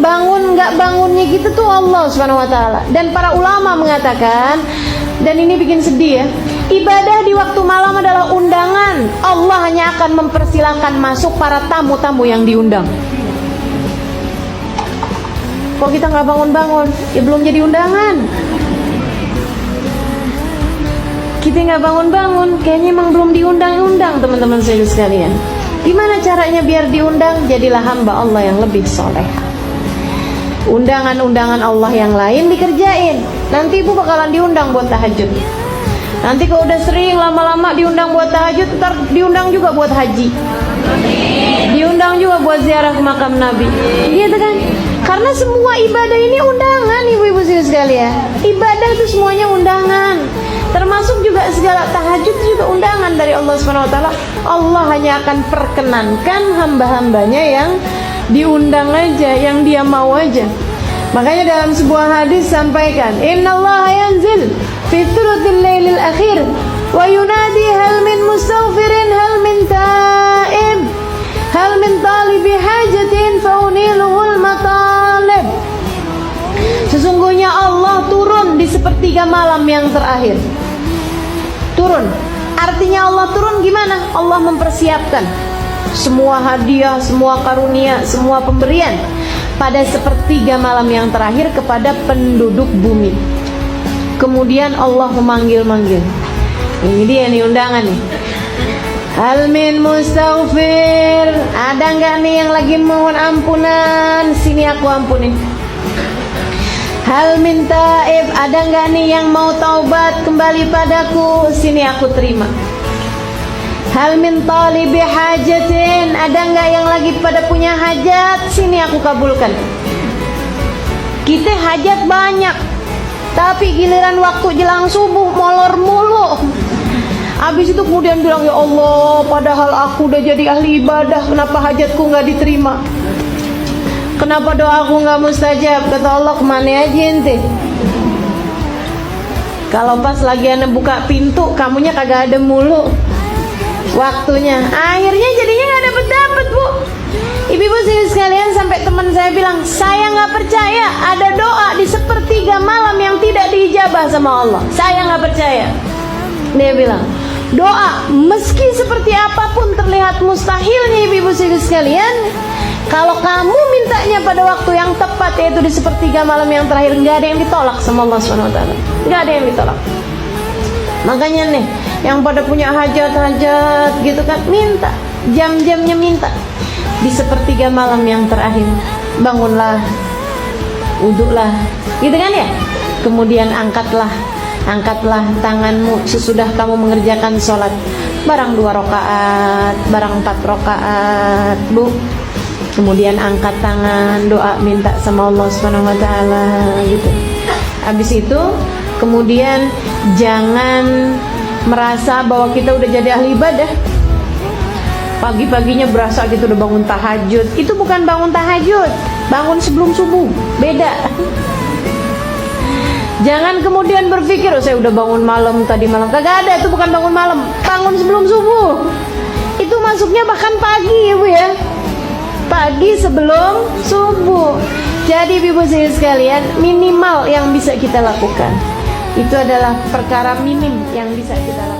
bangun nggak bangunnya gitu tuh Allah Subhanahu wa taala. Dan para ulama mengatakan, dan ini bikin sedih ya, ibadah di waktu malam adalah undangan. Allah hanya akan mempersilahkan masuk para tamu-tamu yang diundang. Kok kita nggak bangun-bangun? Ya belum jadi undangan. Kita nggak bangun-bangun, kayaknya emang belum diundang-undang, teman-teman saya sekalian. Gimana caranya biar diundang? Jadilah hamba Allah yang lebih soleh. Undangan-undangan Allah yang lain dikerjain. Nanti ibu bakalan diundang buat tahajud. Nanti kalau udah sering lama-lama diundang buat tahajud, ntar diundang juga buat haji, diundang juga buat ziarah ke makam Nabi, gitu kan? Karena semua ibadah ini undangan, ibu-ibu sekalian. Ibadah itu semuanya undangan. Termasuk juga segala tahajud juga undangan dari Allah Subhanahu wa taala. Allah hanya akan perkenankan hamba-hambanya yang diundang aja, yang dia mau aja. Makanya dalam sebuah hadis sampaikan, innallaha yanzil fi thuluthil lailil akhir wa yunadi hal min mustaghfirin hal min ta'ib hal min talibi hajatin fauniluhul matalib. Sesungguhnya Allah turun di sepertiga malam yang terakhir. Turun, artinya Allah turun gimana? Allah mempersiapkan semua hadiah, semua karunia, semua pemberian pada sepertiga malam yang terakhir kepada penduduk bumi. Kemudian Allah memanggil-manggil. Ini dia nih undangan nih. Hal min mustaghfir, ada nggak nih yang lagi mohon ampunan? Sini aku ampunin. Hal min taib, ada nggak nih yang mau taubat kembali padaku? Sini aku terima. Hal min talibi hajatin, ada nggak yang lagi pada punya hajat? Sini aku kabulkan. Kita hajat banyak, tapi giliran waktu jelang subuh molor mulu. Habis itu kemudian bilang, ya Allah, padahal aku udah jadi ahli ibadah, kenapa hajatku nggak diterima? Kenapa doaku nggak mustajab? Kata Allah, kemana aja ente? Kalau pas lagi ane buka pintu, kamunya kagak ada mulu waktunya. Akhirnya jadinya nggak dapet bu. Ibu-ibu sekalian, sampai teman saya bilang, saya nggak percaya ada doa di sepertiga malam yang tidak diijabah sama Allah. Saya nggak percaya. Dia bilang, doa meski seperti apapun terlihat mustahilnya, ibu-ibu sekalian, kalau kamu mintanya pada waktu yang tepat, yaitu di sepertiga malam yang terakhir, nggak ada yang ditolak sama Allah SWT. Nggak ada yang ditolak. Makanya nih, yang pada punya hajat-hajat gitu kan, minta, jam-jamnya minta. Di sepertiga malam yang terakhir, bangunlah, wudhulah, gitu kan ya. Kemudian angkatlah tanganmu sesudah kamu mengerjakan sholat. Barang 2 rakaat, barang 4 rakaat, bu. Kemudian angkat tangan, doa, minta sama Allah Subhanahu wa taala gitu. Habis itu kemudian jangan merasa bahwa kita udah jadi ahli ibadah. Pagi-paginya berasa gitu udah bangun tahajud. Itu bukan bangun tahajud, bangun sebelum subuh. Beda. Jangan kemudian berpikir, oh saya udah bangun malam tadi malam. Kagak ada, itu bukan bangun malam, bangun sebelum subuh. Itu masuknya bahkan pagi ya bu ya. Pagi sebelum subuh. Jadi ibu sekalian, minimal yang bisa kita lakukan itu adalah perkara minim yang bisa kita lakukan.